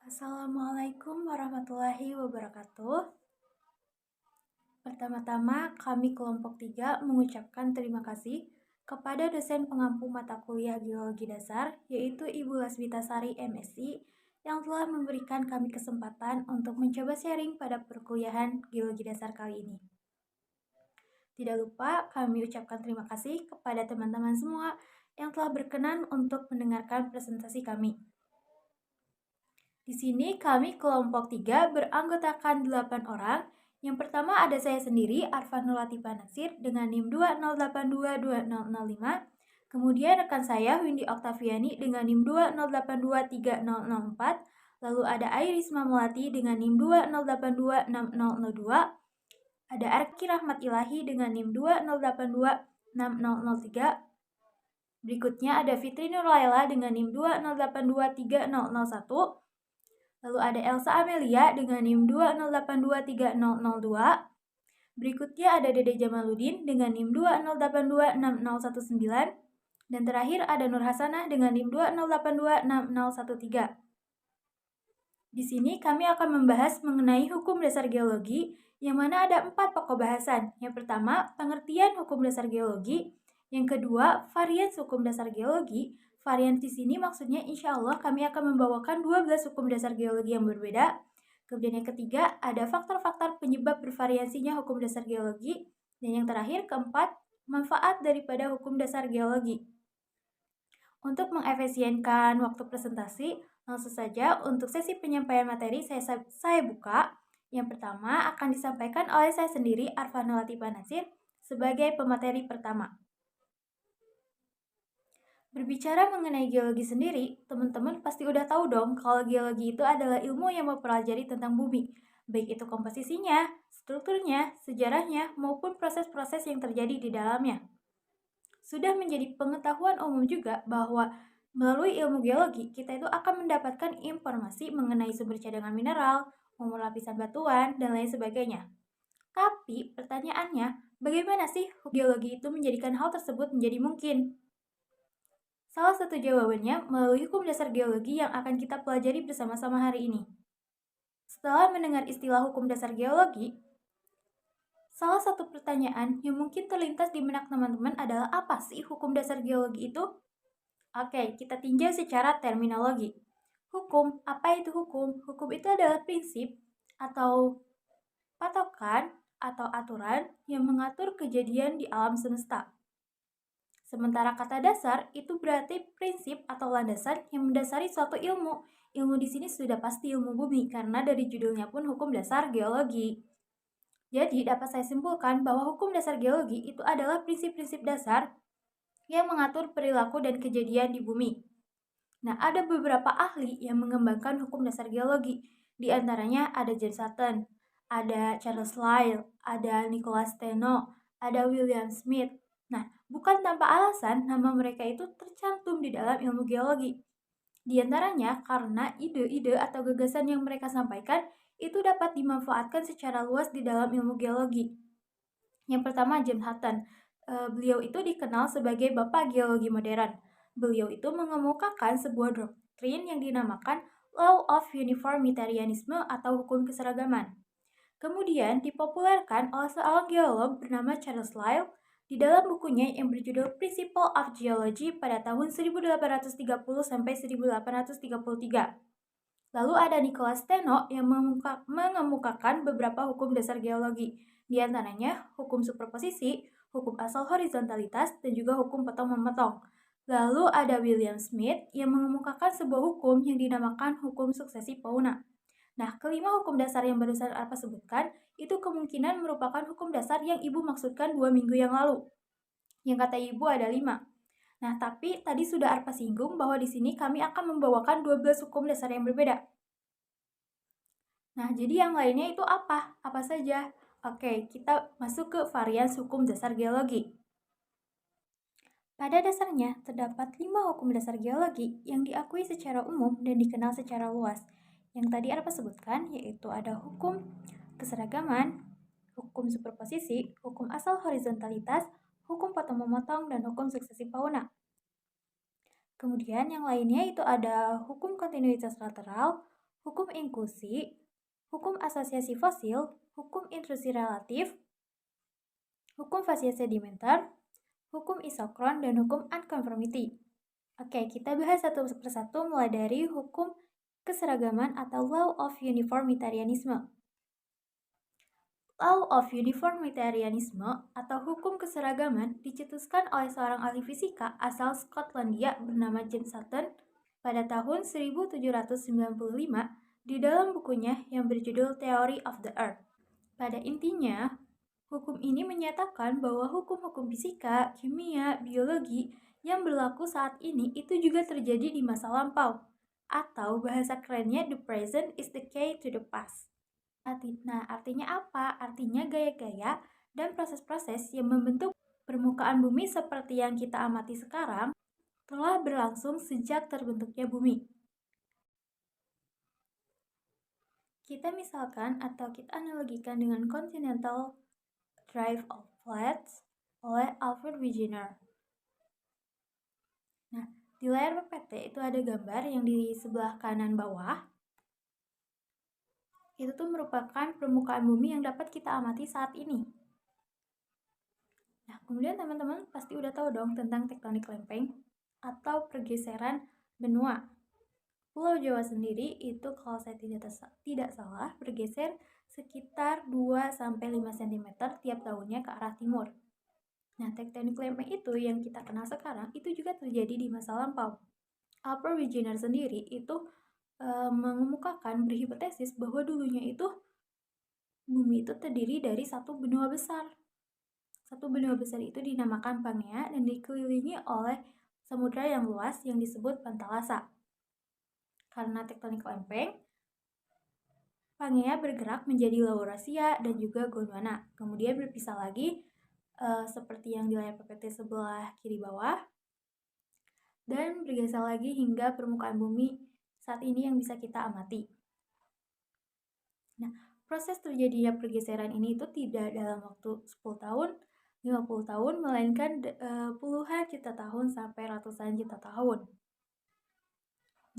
Assalamualaikum warahmatullahi wabarakatuh. Pertama-tama, kami kelompok 3 mengucapkan terima kasih kepada dosen pengampu mata kuliah Geologi Dasar, yaitu Ibu Lasmitasari MSI, yang telah memberikan kami kesempatan untuk mencoba sharing pada perkuliahan Geologi Dasar kali ini. Tidak lupa, kami ucapkan terima kasih kepada teman-teman semua yang telah berkenan untuk mendengarkan presentasi kami. Di sini kami kelompok 3 beranggotakan 8 orang. Yang pertama ada saya sendiri, Arfanul Latifah Nasir dengan NIM 20822005. Kemudian rekan saya, Windy Oktaviani dengan NIM 20823004. Lalu ada Airisma Melati dengan NIM 20826002. Ada Arki Rahmat Ilahi dengan NIM 20826003. Berikutnya ada Fitri Nurlaila dengan NIM 20823001. Lalu ada Elsa Amelia dengan NIM 20823002. Berikutnya ada Dede Jamaludin dengan NIM 20826019. Dan terakhir ada Nur Hasanah dengan NIM 20826013. Di sini kami akan membahas mengenai hukum dasar geologi, yang mana ada 4 pokok bahasan. Yang pertama, pengertian hukum dasar geologi. Yang kedua, varian hukum dasar geologi. Varian di sini maksudnya insya Allah kami akan membawakan 12 hukum dasar geologi yang berbeda. Kemudian yang ketiga, ada faktor-faktor penyebab bervariasinya hukum dasar geologi. Dan yang terakhir, keempat, manfaat daripada hukum dasar geologi. Untuk mengefisienkan waktu presentasi, langsung saja untuk sesi penyampaian materi saya buka. Yang pertama akan disampaikan oleh saya sendiri, Arfanul Latifah Nasir, sebagai pemateri pertama. Berbicara mengenai geologi sendiri, teman-teman pasti udah tahu dong kalau geologi itu adalah ilmu yang mempelajari tentang bumi, baik itu komposisinya, strukturnya, sejarahnya, maupun proses-proses yang terjadi di dalamnya. Sudah menjadi pengetahuan umum juga bahwa melalui ilmu geologi, kita itu akan mendapatkan informasi mengenai sumber cadangan mineral, umur lapisan batuan, dan lain sebagainya. Tapi pertanyaannya, bagaimana sih geologi itu menjadikan hal tersebut menjadi mungkin? Salah satu jawabannya melalui hukum dasar geologi yang akan kita pelajari bersama-sama hari ini. Setelah mendengar istilah hukum dasar geologi, salah satu pertanyaan yang mungkin terlintas di benak teman-teman adalah apa sih hukum dasar geologi itu? Oke, kita tinjau secara terminologi. Hukum, apa itu hukum? Hukum itu adalah prinsip atau patokan atau aturan yang mengatur kejadian di alam semesta. Sementara kata dasar itu berarti prinsip atau landasan yang mendasari suatu ilmu. Ilmu di sini sudah pasti ilmu bumi karena dari judulnya pun hukum dasar geologi. Jadi dapat saya simpulkan bahwa hukum dasar geologi itu adalah prinsip-prinsip dasar yang mengatur perilaku dan kejadian di bumi. Nah, ada beberapa ahli yang mengembangkan hukum dasar geologi. Di antaranya ada James Hutton, ada Charles Lyell, ada Nicholas Steno, ada William Smith. Nah, bukan tanpa alasan nama mereka itu tercantum di dalam ilmu geologi. Di antaranya karena ide-ide atau gagasan yang mereka sampaikan itu dapat dimanfaatkan secara luas di dalam ilmu geologi. Yang pertama, James Hutton. Beliau itu dikenal sebagai Bapak Geologi Modern. Beliau itu mengemukakan sebuah doktrin yang dinamakan Law of Uniformitarianism atau hukum keseragaman. Kemudian dipopulerkan oleh seorang geolog bernama Charles Lyell di dalam bukunya yang berjudul Principle of Geology pada tahun 1830 sampai 1833. Lalu ada Nicholas Steno yang mengemukakan beberapa hukum dasar geologi, di antaranya hukum superposisi, hukum asal horizontalitas, dan juga hukum potong-memotong. Lalu ada William Smith yang mengemukakan sebuah hukum yang dinamakan hukum suksesi fauna. Nah, kelima hukum dasar yang barusan Arpa sebutkan, itu kemungkinan merupakan hukum dasar yang Ibu maksudkan 2 minggu yang lalu. Yang kata Ibu ada 5. Nah, tapi tadi sudah Arpa singgung bahwa di sini kami akan membawakan 12 hukum dasar yang berbeda. Nah, jadi yang lainnya itu apa? Apa saja? Oke, kita masuk ke varian hukum dasar geologi. Pada dasarnya, terdapat 5 hukum dasar geologi yang diakui secara umum dan dikenal secara luas. Yang tadi Arpa sebutkan, yaitu ada hukum keseragaman, hukum superposisi, hukum asal horizontalitas, hukum potong-memotong, dan hukum suksesi fauna. Kemudian yang lainnya itu ada hukum kontinuitas lateral, hukum inklusi, hukum asosiasi fosil, hukum intrusi relatif, hukum fasia sedimenter, hukum isokron, dan hukum unconformity. Oke, kita bahas satu persatu mulai dari hukum keseragaman atau Law of Uniformitarianism. Law of Uniformitarianism atau hukum keseragaman dicetuskan oleh seorang ahli fisika asal Skotlandia bernama James Sutton pada tahun 1795 di dalam bukunya yang berjudul Theory of the Earth. Pada intinya, hukum ini menyatakan bahwa hukum-hukum fisika, kimia, biologi yang berlaku saat ini itu juga terjadi di masa lampau. Atau bahasa kerennya, the present is the key to the past. Nah, artinya apa? Artinya gaya-gaya dan proses-proses yang membentuk permukaan bumi seperti yang kita amati sekarang telah berlangsung sejak terbentuknya bumi. Kita misalkan atau kita analogikan dengan continental drive of flats oleh Alfred Wegener. Nah, di layar PPT itu ada gambar yang di sebelah kanan bawah. Itu tuh merupakan permukaan bumi yang dapat kita amati saat ini. Nah, kemudian teman-teman pasti udah tahu dong tentang tektonik lempeng atau pergeseran benua. Pulau Jawa sendiri itu kalau saya tidak salah bergeser sekitar 2-5 cm tiap tahunnya ke arah timur. Nah, tektonik lempeng itu yang kita kenal sekarang itu juga terjadi di masa lampau. Alfred Wegener sendiri itu mengemukakan berhipotesis bahwa dulunya itu bumi itu terdiri dari satu benua besar. Satu benua besar itu dinamakan Pangea dan dikelilingi oleh samudra yang luas yang disebut Pantalasa. Karena tektonik lempeng, Pangea bergerak menjadi Laurasia dan juga Gondwana. Kemudian berpisah lagi seperti yang di layar PPT sebelah kiri bawah dan bergeser lagi hingga permukaan bumi saat ini yang bisa kita amati. Nah, proses terjadinya pergeseran ini itu tidak dalam waktu 10 tahun, 50 tahun, melainkan puluhan juta tahun sampai ratusan juta tahun.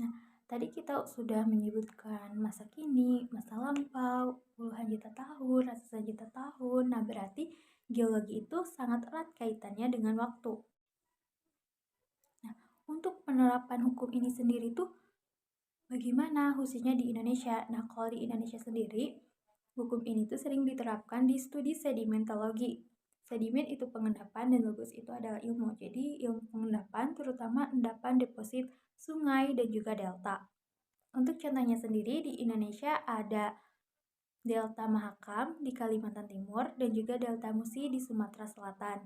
Nah, tadi kita sudah menyebutkan masa kini, masa lampau, puluhan juta tahun, ratusan juta tahun. Nah, berarti geologi itu sangat erat kaitannya dengan waktu. Nah, untuk penerapan hukum ini sendiri tuh bagaimana khususnya di Indonesia? Nah, kalau di Indonesia sendiri, hukum ini tuh sering diterapkan di studi sedimentologi. Sedimen itu pengendapan dan logos itu adalah ilmu. Jadi ilmu pengendapan terutama endapan deposit sungai dan juga delta. Untuk contohnya sendiri di Indonesia ada Delta Mahakam di Kalimantan Timur dan juga Delta Musi di Sumatera Selatan.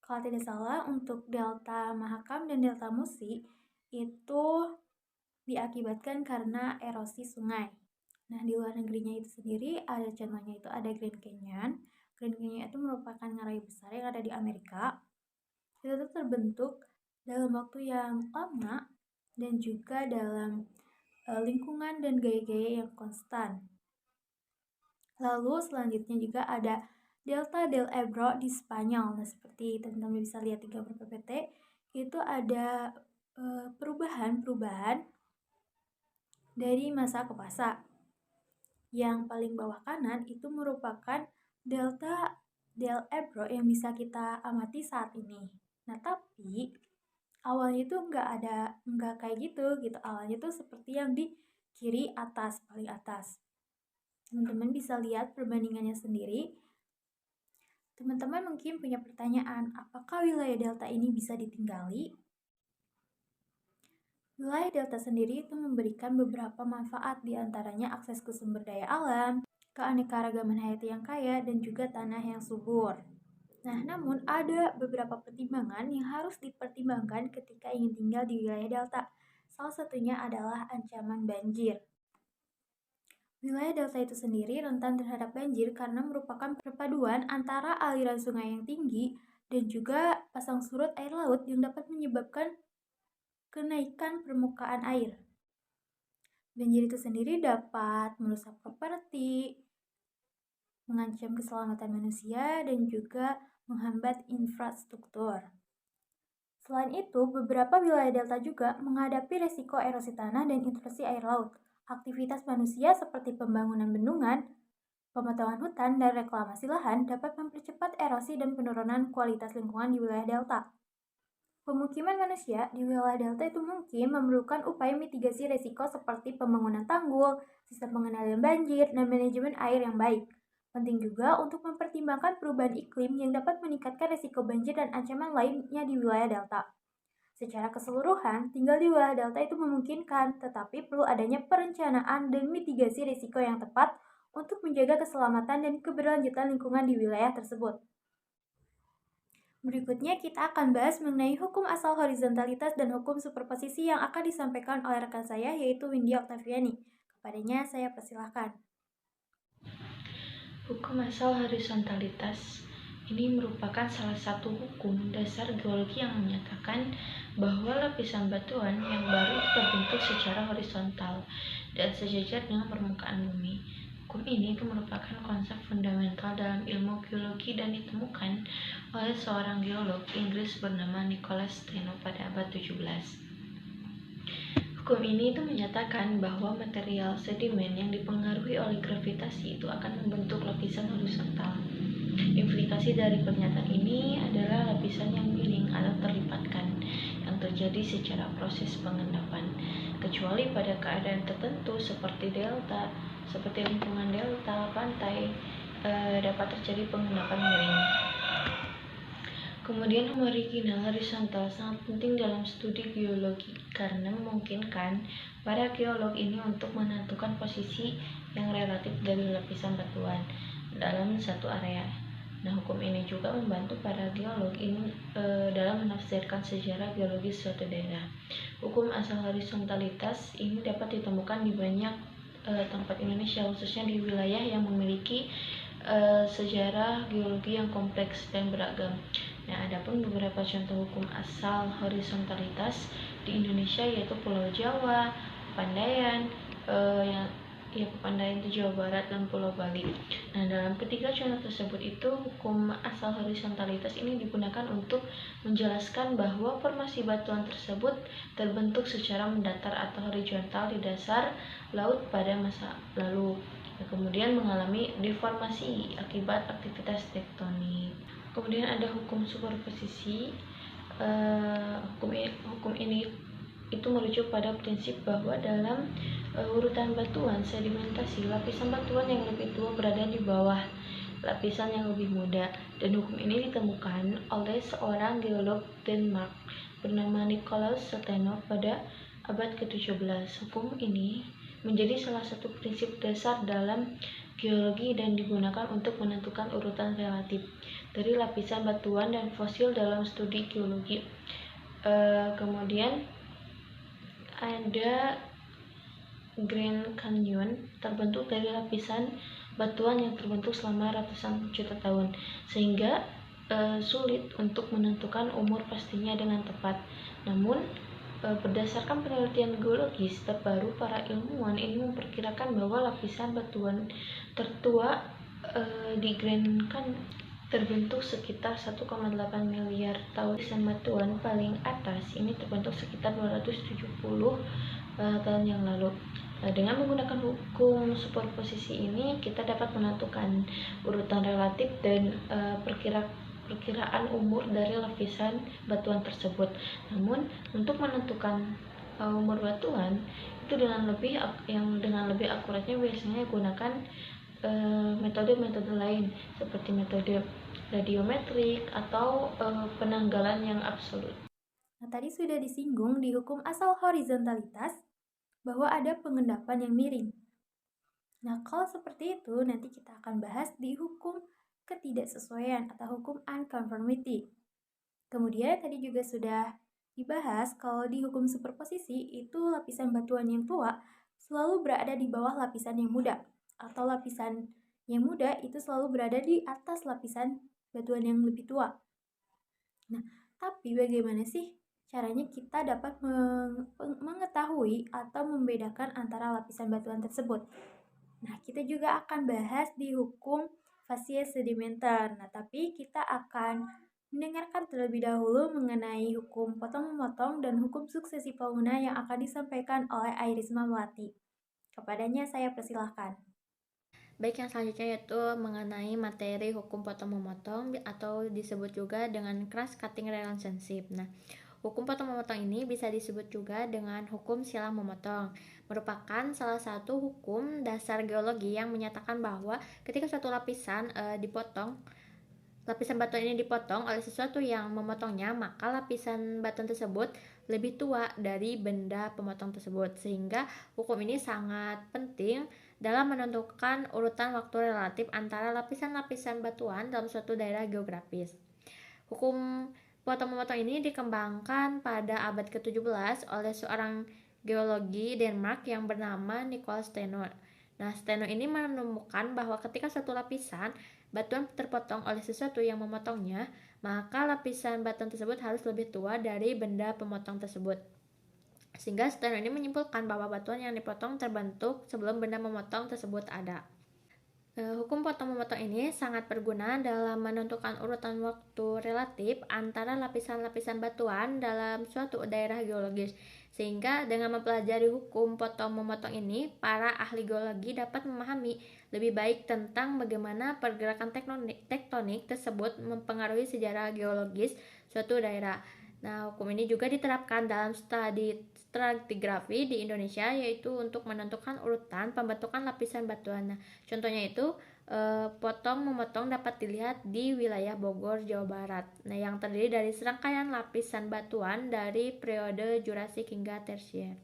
Kalau tidak salah, untuk Delta Mahakam dan Delta Musi itu diakibatkan karena erosi sungai. Nah, di luar negerinya itu sendiri ada contohnya itu ada Grand Canyon. Grand Canyon itu merupakan ngarai besar yang ada di Amerika. Itu tuh terbentuk dalam waktu yang lama dan juga dalam lingkungan dan gaya-gaya yang konstan. Lalu selanjutnya juga ada Delta del Ebro di Spanyol. Nah, seperti teman-teman bisa lihat di gambar PPT, itu ada perubahan-perubahan dari masa ke masa. Yang paling bawah kanan itu merupakan Delta del Ebro yang bisa kita amati saat ini. Nah, tapi awalnya itu nggak kayak gitu. Awalnya tuh seperti yang di kiri atas, paling atas. Teman-teman bisa lihat perbandingannya sendiri. Teman-teman mungkin punya pertanyaan, apakah wilayah delta ini bisa ditinggali? Wilayah delta sendiri itu memberikan beberapa manfaat, diantaranya akses ke sumber daya alam, keanekaragaman hayati yang kaya, dan juga tanah yang subur. Nah, namun ada beberapa pertimbangan yang harus dipertimbangkan ketika ingin tinggal di wilayah delta. Salah satunya adalah ancaman banjir. Wilayah delta itu sendiri rentan terhadap banjir karena merupakan perpaduan antara aliran sungai yang tinggi dan juga pasang surut air laut yang dapat menyebabkan kenaikan permukaan air. Banjir itu sendiri dapat merusak properti, mengancam keselamatan manusia, dan juga menghambat infrastruktur. Selain itu, beberapa wilayah delta juga menghadapi resiko erosi tanah dan intrusi air laut. Aktivitas manusia seperti pembangunan bendungan, pemotongan hutan, dan reklamasi lahan dapat mempercepat erosi dan penurunan kualitas lingkungan di wilayah delta. Pemukiman manusia di wilayah delta itu mungkin memerlukan upaya mitigasi resiko seperti pembangunan tanggul, sistem pengendalian banjir, dan manajemen air yang baik. Penting juga untuk mempertimbangkan perubahan iklim yang dapat meningkatkan resiko banjir dan ancaman lainnya di wilayah delta. Secara keseluruhan, tinggal di wilayah delta itu memungkinkan, tetapi perlu adanya perencanaan dan mitigasi risiko yang tepat untuk menjaga keselamatan dan keberlanjutan lingkungan di wilayah tersebut. Berikutnya kita akan bahas mengenai hukum asal horizontalitas dan hukum superposisi yang akan disampaikan oleh rekan saya yaitu Windy Oktaviani. Kepadanya saya persilahkan. Hukum asal horizontalitas ini merupakan salah satu hukum dasar geologi yang menyatakan bahwa lapisan batuan yang baru terbentuk secara horizontal dan sejajar dengan permukaan bumi. Hukum ini merupakan konsep fundamental dalam ilmu geologi dan ditemukan oleh seorang geolog Inggris bernama Nicholas Steno pada abad 17. Hukum ini menyatakan bahwa material sedimen yang dipengaruhi oleh gravitasi itu akan membentuk lapisan horizontal. Implikasi dari pernyataan ini adalah lapisan yang miring atau terlipatkan yang terjadi secara proses pengendapan, kecuali pada keadaan tertentu seperti lingkungan delta, pantai, dapat terjadi pengendapan miring. Kemudian original horizontal sangat penting dalam studi geologi karena memungkinkan para geolog ini untuk menentukan posisi yang relatif dari lapisan batuan dalam satu area. Nah, hukum ini juga membantu para geolog ini dalam menafsirkan sejarah geologis suatu daerah. Hukum asal horizontalitas ini dapat ditemukan di banyak tempat Indonesia, khususnya di wilayah yang memiliki sejarah geologi yang kompleks dan beragam. Nah, adapun beberapa contoh hukum asal horizontalitas di Indonesia yaitu Pulau Jawa, Pandayan, Pepandayan itu Jawa Barat dan Pulau Bali. Nah, dalam ketiga contoh tersebut itu hukum asal horizontalitas ini digunakan untuk menjelaskan bahwa formasi batuan tersebut terbentuk secara mendatar atau horizontal di dasar laut pada masa lalu, kemudian mengalami deformasi akibat aktivitas tektonik. Kemudian ada hukum superposisi. Hukum ini itu merujuk pada prinsip bahwa dalam urutan batuan sedimentasi, lapisan batuan yang lebih tua berada di bawah lapisan yang lebih muda, dan hukum ini ditemukan oleh seorang geolog Denmark bernama Nicholas Steno pada abad ke-17. Hukum ini menjadi salah satu prinsip dasar dalam geologi dan digunakan untuk menentukan urutan relatif dari lapisan batuan dan fosil dalam studi geologi. Kemudian ada Grand Canyon terbentuk dari lapisan batuan yang terbentuk selama ratusan juta tahun, sehingga sulit untuk menentukan umur pastinya dengan tepat. Namun berdasarkan penelitian geologis terbaru, para ilmuwan ini memperkirakan bahwa lapisan batuan tertua di Grand Canyon terbentuk sekitar 1,8 miliar tahun. Lapisan batuan paling atas ini terbentuk sekitar 270 tahun yang lalu. Dengan menggunakan hukum superposisi ini, kita dapat menentukan urutan relatif dan perkiraan umur dari lapisan batuan tersebut. Namun, untuk menentukan umur batuan itu dengan lebih akuratnya biasanya gunakan metode-metode lain seperti metode radiometrik atau penanggalan yang absolut. Nah, tadi sudah disinggung di hukum asal horizontalitas bahwa ada pengendapan yang miring. Nah, kalau seperti itu nanti kita akan bahas di hukum ketidaksesuaian atau hukum unconformity. Kemudian tadi juga sudah dibahas kalau di hukum superposisi itu lapisan batuan yang tua selalu berada di bawah lapisan yang muda, atau lapisan yang muda itu selalu berada di atas lapisan batuan yang lebih tua. Nah, tapi bagaimana sih caranya kita dapat mengetahui atau membedakan antara lapisan batuan tersebut? Nah, kita juga akan bahas di hukum facies sedimenter. Nah, tapi kita akan Mendengarkan terlebih dahulu mengenai hukum potong-memotong dan hukum suksesi fauna yang akan disampaikan oleh Airisma Melati. Kepadanya saya persilahkan. Baik, yang selanjutnya yaitu mengenai materi hukum potong-memotong atau disebut juga dengan cross-cutting relationship. Nah, hukum potong-memotong ini bisa disebut juga dengan hukum silang memotong. Merupakan salah satu hukum dasar geologi yang menyatakan bahwa ketika suatu lapisan batuan ini dipotong oleh sesuatu yang memotongnya, maka lapisan batuan tersebut lebih tua dari benda pemotong tersebut. Sehingga hukum ini sangat penting dalam menentukan urutan waktu relatif antara lapisan-lapisan batuan dalam suatu daerah geografis. Hukum potong-memotong ini dikembangkan pada abad ke-17 oleh seorang geologi Denmark yang bernama Nicholas Steno. Nah, Steno ini menemukan bahwa ketika suatu lapisan batuan terpotong oleh sesuatu yang memotongnya, maka lapisan batuan tersebut harus lebih tua dari benda pemotong tersebut. Sehingga Steno ini menyimpulkan bahwa batuan yang dipotong terbentuk sebelum benda memotong tersebut ada. Hukum potong-memotong ini sangat berguna dalam menentukan urutan waktu relatif antara lapisan-lapisan batuan dalam suatu daerah geologis. Sehingga dengan mempelajari hukum potong-memotong ini, para ahli geologi dapat memahami lebih baik tentang bagaimana pergerakan tektonik tersebut mempengaruhi sejarah geologis suatu daerah. Nah, hukum ini juga diterapkan dalam studi stratigrafi di Indonesia, yaitu untuk menentukan urutan pembentukan lapisan batuan. Nah, contohnya itu potong-memotong dapat dilihat di wilayah Bogor, Jawa Barat. Nah, yang terdiri dari serangkaian lapisan batuan dari periode Jurasik hingga Tersier.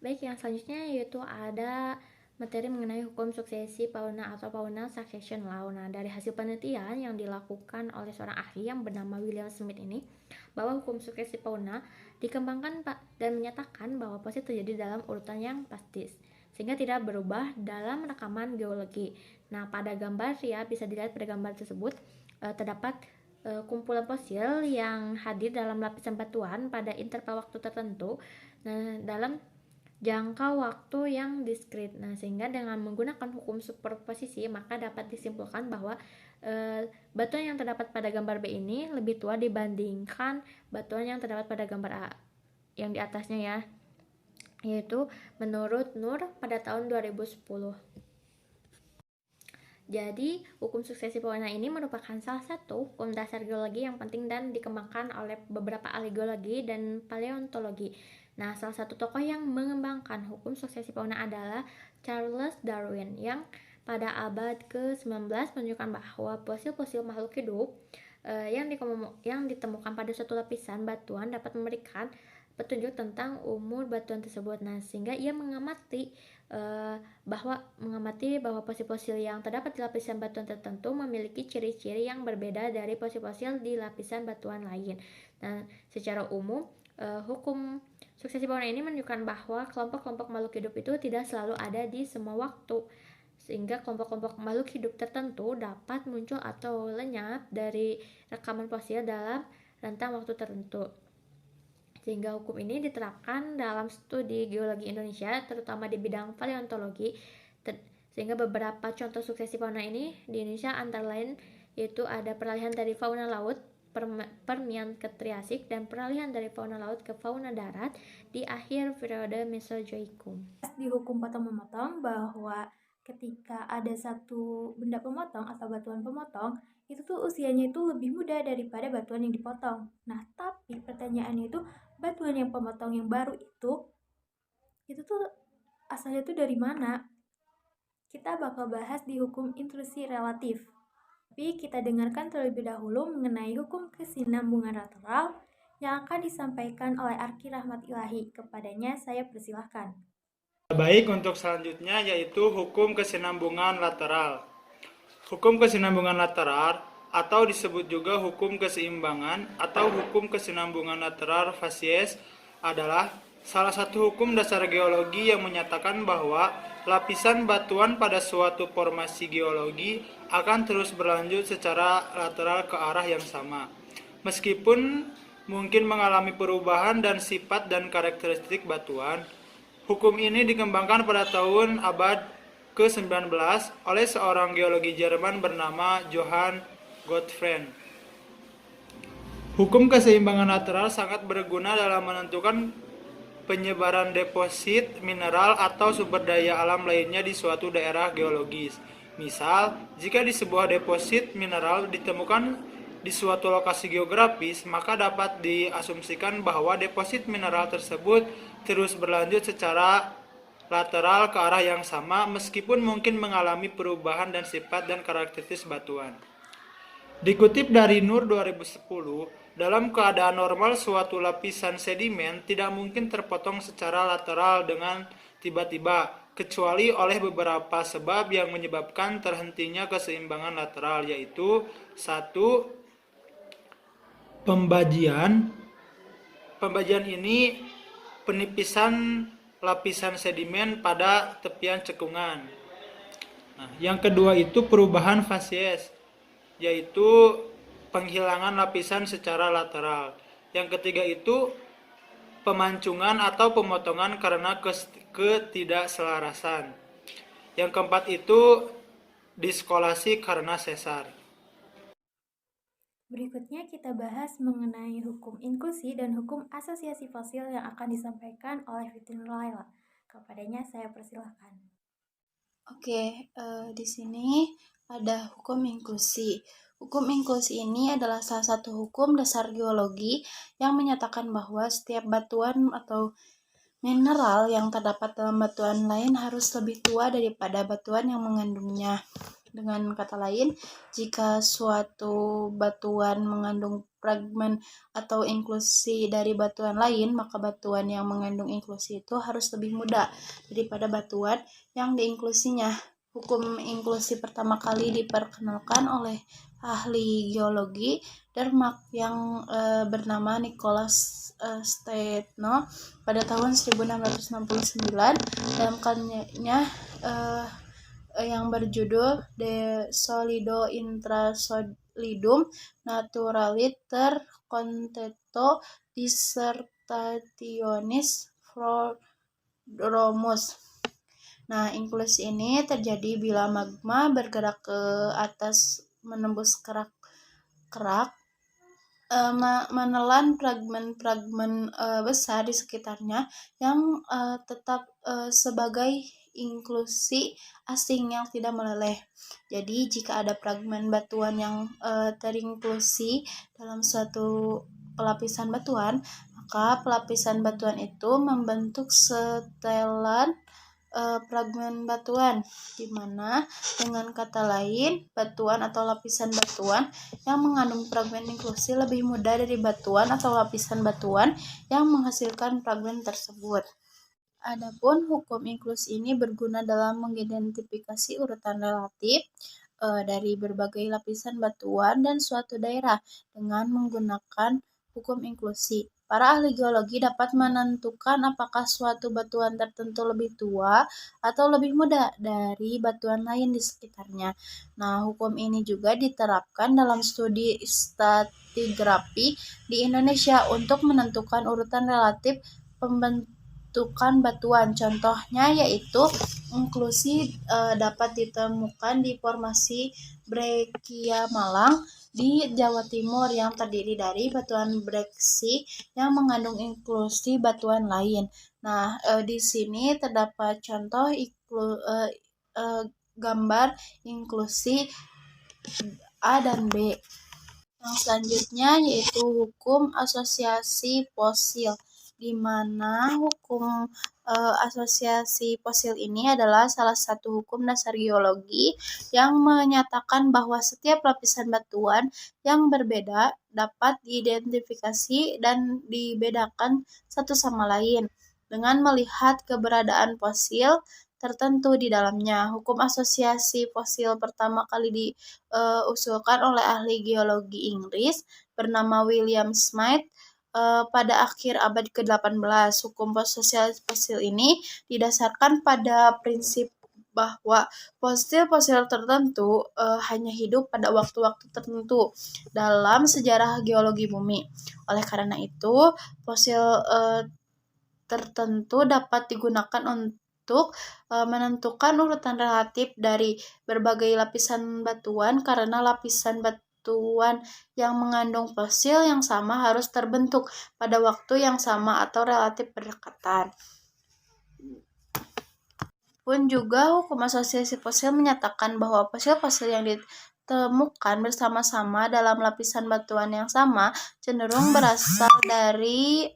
Baik, yang selanjutnya yaitu ada materi mengenai hukum suksesi fauna atau faunal succession law. Nah, dari hasil penelitian yang dilakukan oleh seorang ahli yang bernama William Smith ini, bahwa hukum suksesi fauna dikembangkan dan menyatakan bahwa pasti terjadi dalam urutan yang pasti, sehingga tidak berubah dalam rekaman geologi. Nah, pada gambar ya bisa dilihat pada gambar tersebut terdapat kumpulan fosil yang hadir dalam lapisan batuan pada interval waktu tertentu. Nah, dalam jangka waktu yang diskrit. Nah, sehingga dengan menggunakan hukum superposisi maka dapat disimpulkan bahwa batuan yang terdapat pada gambar B ini lebih tua dibandingkan batuan yang terdapat pada gambar A yang di atasnya ya, yaitu menurut Nur pada tahun 2010. Jadi, hukum suksesi fauna ini merupakan salah satu hukum dasar geologi yang penting dan dikembangkan oleh beberapa ahli geologi dan paleontologi. Nah, salah satu tokoh yang mengembangkan hukum suksesi fauna adalah Charles Darwin yang pada abad ke-19 menunjukkan bahwa fosil-fosil makhluk hidup yang ditemukan pada suatu lapisan batuan dapat memberikan petunjuk tentang umur batuan tersebut. Nah, sehingga ia mengamati bahwa fosil-fosil yang terdapat di lapisan batuan tertentu memiliki ciri-ciri yang berbeda dari fosil-fosil di lapisan batuan lain. Nah, secara umum hukum suksesi fauna ini menunjukkan bahwa kelompok-kelompok makhluk hidup itu tidak selalu ada di semua waktu, sehingga kelompok-kelompok makhluk hidup tertentu dapat muncul atau lenyap dari rekaman fosil dalam rentang waktu tertentu. Sehingga hukum ini diterapkan dalam studi geologi Indonesia, terutama di bidang paleontologi. Sehingga beberapa contoh suksesi fauna ini di Indonesia antara lain yaitu ada peralihan dari fauna laut Permian ke Triasik dan peralihan dari fauna laut ke fauna darat di akhir periode Mesozoikum. Di hukum potong-memotong bahwa ketika ada satu benda pemotong atau batuan pemotong, itu tuh usianya itu lebih muda daripada batuan yang dipotong. Nah, tapi pertanyaannya itu batuan yang pemotong yang baru itu tuh asalnya tuh dari mana? Kita bakal bahas di hukum intrusi relatif. Tapi kita dengarkan terlebih dahulu mengenai hukum kesinambungan lateral yang akan disampaikan oleh Arki Rahmat Ilahi. Kepadanya saya persilahkan. Baik, untuk selanjutnya yaitu hukum kesinambungan lateral. Hukum kesinambungan lateral atau disebut juga hukum keseimbangan atau hukum kesinambungan lateral facies adalah salah satu hukum dasar geologi yang menyatakan bahwa lapisan batuan pada suatu formasi geologi akan terus berlanjut secara lateral ke arah yang sama. Meskipun mungkin mengalami perubahan dan sifat dan karakteristik batuan, hukum ini dikembangkan pada tahun abad ke-19 oleh seorang geologi Jerman bernama Johann Gottfried. Hukum keseimbangan lateral sangat berguna dalam menentukan penyebaran deposit mineral atau sumber daya alam lainnya di suatu daerah geologis. Misal, jika di sebuah deposit mineral ditemukan di suatu lokasi geografis, maka dapat diasumsikan bahwa deposit mineral tersebut terus berlanjut secara lateral ke arah yang sama meskipun mungkin mengalami perubahan dan sifat dan karakteristik batuan. Dikutip dari Nur 2010, dalam keadaan normal suatu lapisan sedimen tidak mungkin terpotong secara lateral dengan tiba-tiba, kecuali oleh beberapa sebab yang menyebabkan terhentinya keseimbangan lateral, yaitu satu, pembajian. Pembajian ini penipisan lapisan sedimen pada tepian cekungan. Nah, yang kedua itu perubahan fasies, yaitu penghilangan lapisan secara lateral. Yang ketiga itu pemancungan atau pemotongan karena ketidakselarasan. Yang keempat itu diskolasi karena sesar. Berikutnya kita bahas mengenai hukum inklusi dan hukum asosiasi fosil yang akan disampaikan oleh Fitri Nurlaila. Kepadanya saya persilahkan. Oke, di sini ada hukum inklusi. Hukum inklusi ini adalah salah satu hukum dasar geologi yang menyatakan bahwa setiap batuan atau mineral yang terdapat dalam batuan lain harus lebih tua daripada batuan yang mengandungnya. Dengan kata lain, jika suatu batuan mengandung fragmen atau inklusi dari batuan lain, maka batuan yang mengandung inklusi itu harus lebih muda daripada batuan yang diinklusinya. Hukum inklusi pertama kali diperkenalkan oleh ahli geologi Denmark yang bernama Nicholas Steno pada tahun 1669 dalam karyanya yang berjudul De Solido Intra Solidum Naturaliter Contesto Dissertationis Floromus. Nah, inklusi ini terjadi bila magma bergerak ke atas menembus kerak-kerak, menelan fragmen-fragmen besar di sekitarnya yang tetap sebagai inklusi asing yang tidak meleleh. Jadi jika ada fragmen batuan yang terinklusi dalam suatu pelapisan batuan, maka pelapisan batuan itu membentuk setelan fragmen batuan, di mana dengan kata lain batuan atau lapisan batuan yang mengandung fragmen inklusi lebih mudah dari batuan atau lapisan batuan yang menghasilkan fragmen tersebut. Adapun hukum inklusi ini berguna dalam mengidentifikasi urutan relatif dari berbagai lapisan batuan dan suatu daerah dengan menggunakan hukum inklusi. Para ahli geologi dapat menentukan apakah suatu batuan tertentu lebih tua atau lebih muda dari batuan lain di sekitarnya. Nah, hukum ini juga diterapkan dalam studi stratigrafi di Indonesia untuk menentukan urutan relatif pembentukan batuan. Contohnya yaitu inklusi dapat ditemukan di formasi Breccia Malang di Jawa Timur yang terdiri dari batuan breksi yang mengandung inklusi batuan lain. Nah, di sini terdapat contoh gambar inklusi A dan B. Yang selanjutnya yaitu hukum asosiasi fosil, di mana hukum asosiasi fosil ini adalah salah satu hukum dasar geologi yang menyatakan bahwa setiap lapisan batuan yang berbeda dapat diidentifikasi dan dibedakan satu sama lain dengan melihat keberadaan fosil tertentu di dalamnya. Hukum asosiasi fosil pertama kali diusulkan oleh ahli geologi Inggris bernama William Smith pada akhir abad ke-18. Hukum asosiasi fosil ini didasarkan pada prinsip bahwa fosil-fosil tertentu hanya hidup pada waktu-waktu tertentu dalam sejarah geologi bumi. Oleh karena itu, fosil tertentu dapat digunakan untuk menentukan urutan relatif dari berbagai lapisan batuan karena lapisan batuan yang mengandung fosil yang sama harus terbentuk pada waktu yang sama atau relatif berdekatan. Pun juga hukum asosiasi fosil menyatakan bahwa fosil-fosil yang ditemukan bersama-sama dalam lapisan batuan yang sama cenderung berasal dari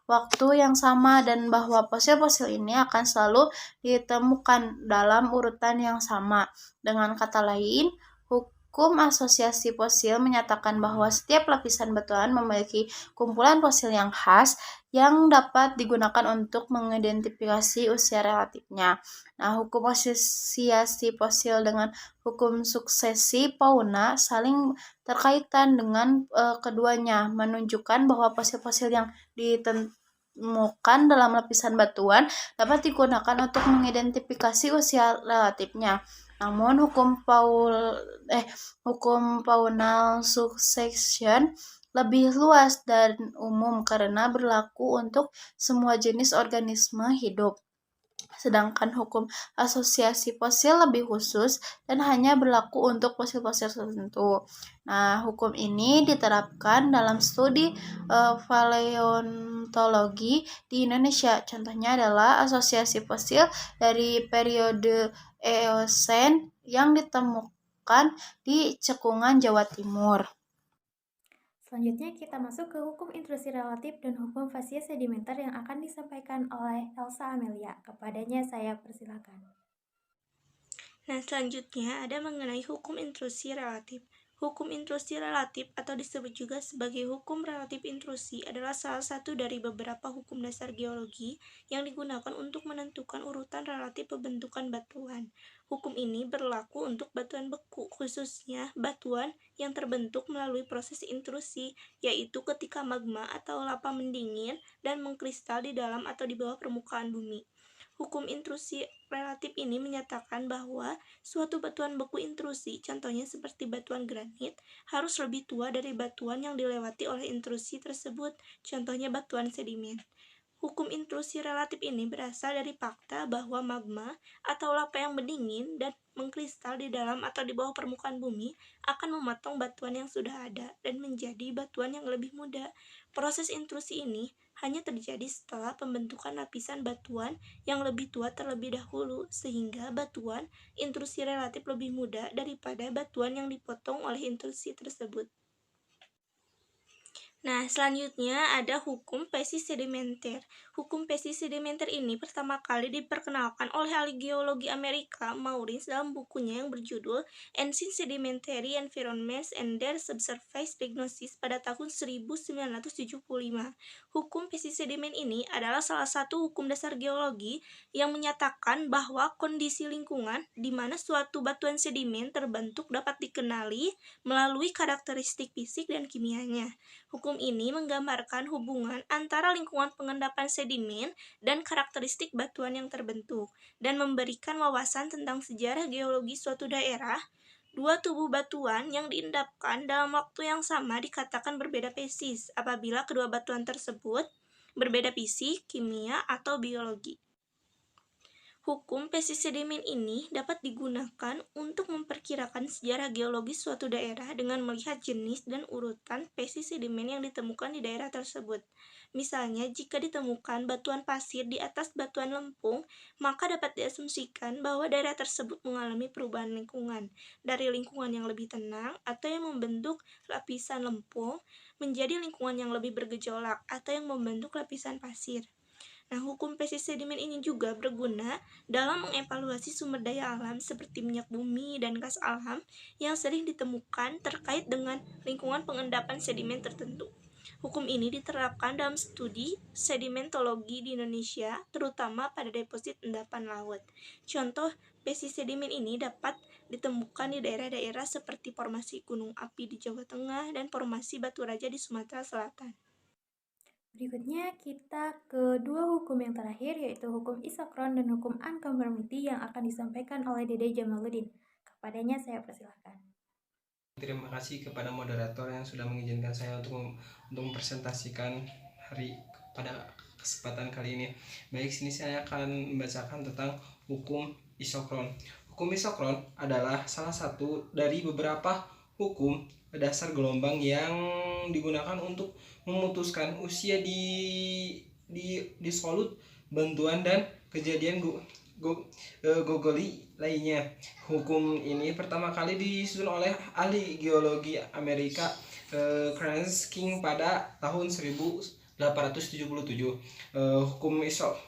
waktu yang sama dan bahwa fosil-fosil ini akan selalu ditemukan dalam urutan yang sama. Dengan kata lain, hukum asosiasi fosil menyatakan bahwa setiap lapisan batuan memiliki kumpulan fosil yang khas yang dapat digunakan untuk mengidentifikasi usia relatifnya. Nah, hukum asosiasi fosil dengan hukum suksesi fauna saling terkaitan dengan keduanya, menunjukkan bahwa fosil-fosil yang ditemukan dalam lapisan batuan dapat digunakan untuk mengidentifikasi usia relatifnya. Namun hukum faunal succession lebih luas dan umum karena berlaku untuk semua jenis organisme hidup. Sedangkan hukum asosiasi fosil lebih khusus dan hanya berlaku untuk fosil-fosil tertentu. Nah, hukum ini diterapkan dalam studi paleontologi di Indonesia. Contohnya adalah asosiasi fosil dari periode Eosen yang ditemukan di Cekungan, Jawa Timur. Selanjutnya kita masuk ke hukum intrusi relatif dan hukum fasies sedimenter yang akan disampaikan oleh Elsa Amelia. Kepadanya saya persilakan. Nah, selanjutnya ada mengenai hukum intrusi relatif. Hukum intrusi relatif atau disebut juga sebagai hukum relatif intrusi adalah salah satu dari beberapa hukum dasar geologi yang digunakan untuk menentukan urutan relatif pembentukan batuan. Hukum ini berlaku untuk batuan beku, khususnya batuan yang terbentuk melalui proses intrusi, yaitu ketika magma atau lava mendingin dan mengkristal di dalam atau di bawah permukaan bumi. Hukum intrusi relatif ini menyatakan bahwa suatu batuan beku intrusi, contohnya seperti batuan granit, harus lebih tua dari batuan yang dilewati oleh intrusi tersebut, contohnya batuan sedimen. Hukum intrusi relatif ini berasal dari fakta bahwa magma atau lava yang mendingin dan mengkristal di dalam atau di bawah permukaan bumi akan memotong batuan yang sudah ada dan menjadi batuan yang lebih muda. Proses intrusi ini hanya terjadi setelah pembentukan lapisan batuan yang lebih tua terlebih dahulu, sehingga batuan intrusi relatif lebih muda daripada batuan yang dipotong oleh intrusi tersebut. Nah, selanjutnya ada hukum spesies sedimenter. Hukum spesies sedimenter ini pertama kali diperkenalkan oleh ahli geologi Amerika, Maurice, dalam bukunya yang berjudul Ancient Sedimentary Environments and Their Subsurface Prognosis pada tahun 1975. Hukum spesies sedimen ini adalah salah satu hukum dasar geologi yang menyatakan bahwa kondisi lingkungan di mana suatu batuan sedimen terbentuk dapat dikenali melalui karakteristik fisik dan kimianya. Hukum ini menggambarkan hubungan antara lingkungan pengendapan sedimen dan karakteristik batuan yang terbentuk, dan memberikan wawasan tentang sejarah geologi suatu daerah. Dua tubuh batuan yang diendapkan dalam waktu yang sama dikatakan berbeda spesies apabila kedua batuan tersebut berbeda fisik, kimia, atau biologi. Hukum spesies sedimen ini dapat digunakan untuk memperkirakan sejarah geologis suatu daerah dengan melihat jenis dan urutan spesies sedimen yang ditemukan di daerah tersebut. Misalnya, jika ditemukan batuan pasir di atas batuan lempung, maka dapat diasumsikan bahwa daerah tersebut mengalami perubahan lingkungan dari lingkungan yang lebih tenang atau yang membentuk lapisan lempung menjadi lingkungan yang lebih bergejolak atau yang membentuk lapisan pasir. Nah, hukum spesies sedimen ini juga berguna dalam mengevaluasi sumber daya alam seperti minyak bumi dan gas alam yang sering ditemukan terkait dengan lingkungan pengendapan sedimen tertentu. Hukum ini diterapkan dalam studi sedimentologi di Indonesia, terutama pada deposit endapan laut. Contoh spesies sedimen ini dapat ditemukan di daerah-daerah seperti formasi gunung api di Jawa Tengah dan formasi Batu Raja di Sumatera Selatan. Berikutnya kita ke dua hukum yang terakhir, yaitu hukum isokron dan hukum unconformity yang akan disampaikan oleh Dede Jamaluddin. Kepadanya saya persilahkan. Terima kasih kepada moderator yang sudah mengizinkan saya untuk mempresentasikan pada kesempatan kali ini. Baik, sini saya akan membacakan tentang hukum isokron. Hukum isokron adalah salah satu dari beberapa hukum dasar gelombang yang digunakan untuk memutuskan usia di solut bantuan dan kejadian gogoli lainnya. Hukum ini pertama kali disusun oleh ahli geologi Amerika King pada tahun 1877. Hukum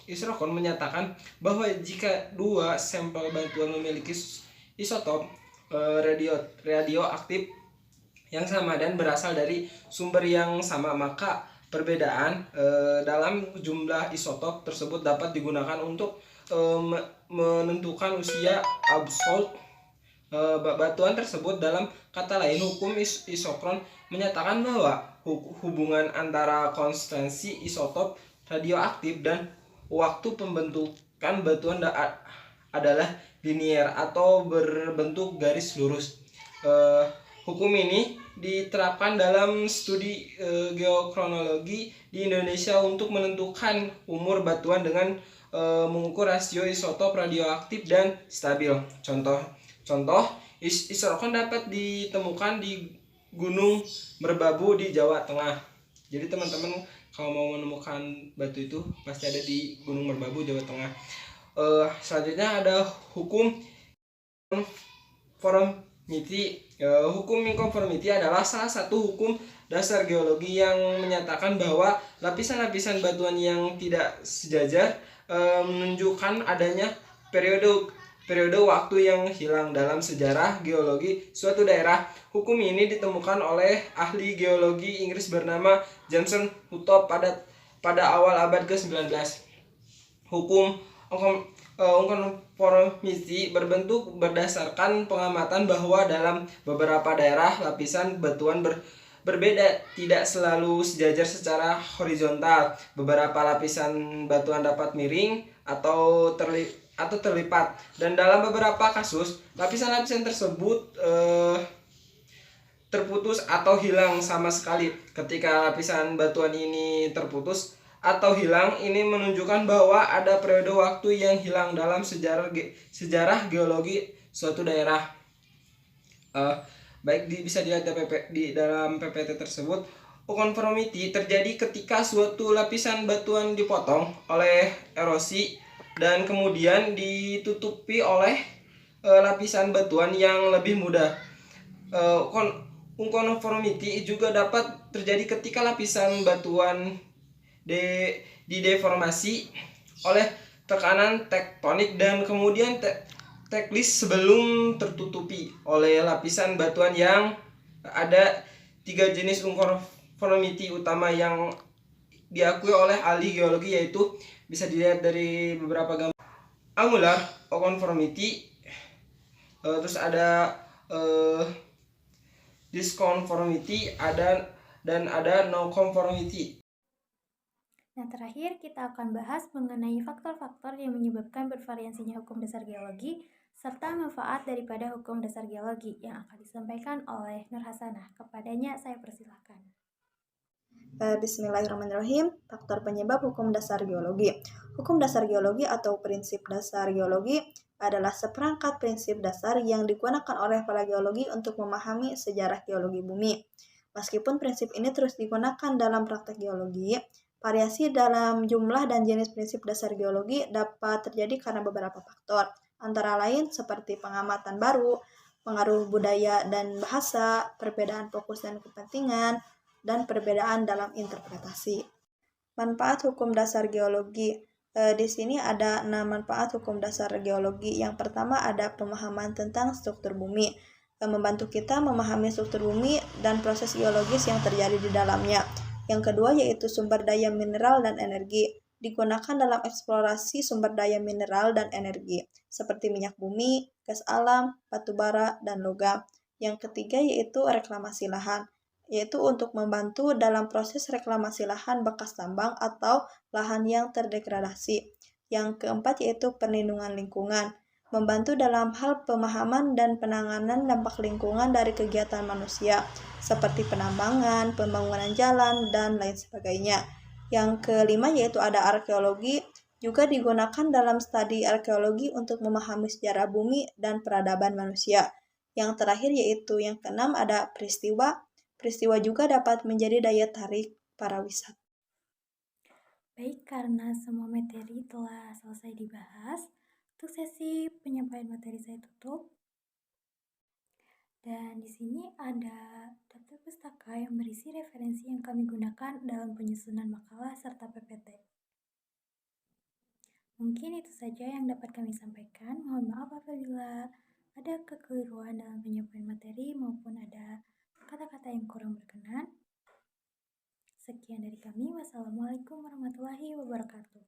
Isokron menyatakan bahwa jika dua sampel bantuan memiliki isotop radioaktif yang sama dan berasal dari sumber yang sama, maka perbedaan dalam jumlah isotop tersebut dapat digunakan untuk menentukan usia absolut batuan tersebut. Dalam kata lain, hukum isokron menyatakan bahwa hubungan antara konstansi isotop radioaktif dan waktu pembentukan batuan adalah linier atau berbentuk garis lurus. Hukum ini diterapkan dalam studi geokronologi di Indonesia untuk menentukan umur batuan dengan mengukur rasio isotop radioaktif dan stabil. Contoh isokron dapat ditemukan di Gunung Merbabu di Jawa Tengah. Jadi teman-teman kalau mau menemukan batu itu pasti ada di Gunung Merbabu, Jawa Tengah. Selanjutnya ada hukum konformiti. Hukum inconformity adalah salah satu hukum dasar geologi yang menyatakan bahwa lapisan-lapisan batuan yang tidak sejajar menunjukkan adanya periode waktu yang hilang dalam sejarah geologi suatu daerah. Hukum ini ditemukan oleh ahli geologi Inggris bernama Johnson Hutop pada awal abad ke-19. Hukum konformiti berbentuk berdasarkan pengamatan bahwa dalam beberapa daerah lapisan batuan berbeda, tidak selalu sejajar secara horizontal. Beberapa lapisan batuan dapat miring atau terlipat, dan dalam beberapa kasus lapisan-lapisan tersebut terputus atau hilang sama sekali. Ketika lapisan batuan ini terputus atau hilang, ini menunjukkan bahwa ada periode waktu yang hilang dalam sejarah geologi suatu daerah. Bisa dilihat di dalam PPT tersebut. Konformiti terjadi ketika suatu lapisan batuan dipotong oleh erosi dan kemudian ditutupi oleh lapisan batuan yang lebih mudah. Konformiti juga dapat terjadi ketika lapisan batuan dideformasi oleh tekanan tektonik dan kemudian teklis sebelum tertutupi oleh lapisan batuan yang ada 3 jenis konformiti utama yang diakui oleh ahli geologi, yaitu bisa dilihat dari beberapa gambar. Angular conformity, terus ada disconformity, dan ada no conformity. Nah, terakhir kita akan bahas mengenai faktor-faktor yang menyebabkan bervariasinya hukum dasar geologi serta manfaat daripada hukum dasar geologi yang akan disampaikan oleh Nur Hasanah. Kepadanya saya persilahkan. Bismillahirrahmanirrahim. Faktor penyebab hukum dasar geologi. Hukum dasar geologi atau prinsip dasar geologi adalah seperangkat prinsip dasar yang digunakan oleh para geologi untuk memahami sejarah geologi bumi. Meskipun prinsip ini terus digunakan dalam praktek geologi, variasi dalam jumlah dan jenis prinsip dasar geologi dapat terjadi karena beberapa faktor, antara lain seperti pengamatan baru, pengaruh budaya dan bahasa, perbedaan fokus dan kepentingan, dan perbedaan dalam interpretasi. Manfaat hukum dasar geologi. Di sini ada 6 manfaat hukum dasar geologi. Yang pertama ada pemahaman tentang struktur bumi. Membantu kita memahami struktur bumi dan proses geologis yang terjadi di dalamnya. Yang kedua yaitu sumber daya mineral dan energi. Digunakan dalam eksplorasi sumber daya mineral dan energi, seperti minyak bumi, gas alam, batu bara, dan logam. Yang ketiga yaitu reklamasi lahan, yaitu untuk membantu dalam proses reklamasi lahan bekas tambang atau lahan yang terdegradasi. Yang keempat yaitu perlindungan lingkungan, membantu dalam hal pemahaman dan penanganan dampak lingkungan dari kegiatan manusia, seperti penambangan, pembangunan jalan, dan lain sebagainya. Yang kelima yaitu ada arkeologi, juga digunakan dalam studi arkeologi untuk memahami sejarah bumi dan peradaban manusia. Yang terakhir yaitu yang keenam ada peristiwa. Peristiwa juga dapat menjadi daya tarik para wisata. Baik, karena semua materi telah selesai dibahas, untuk sesi penyampaian materi saya tutup. Dan di sini ada daftar pustaka yang berisi referensi yang kami gunakan dalam penyusunan makalah serta PPT. Mungkin itu saja yang dapat kami sampaikan. Mohon maaf apabila ada kekeliruan dalam penyampaian materi maupun ada kata-kata yang kurang berkenan. Sekian dari kami. Wassalamualaikum warahmatullahi wabarakatuh.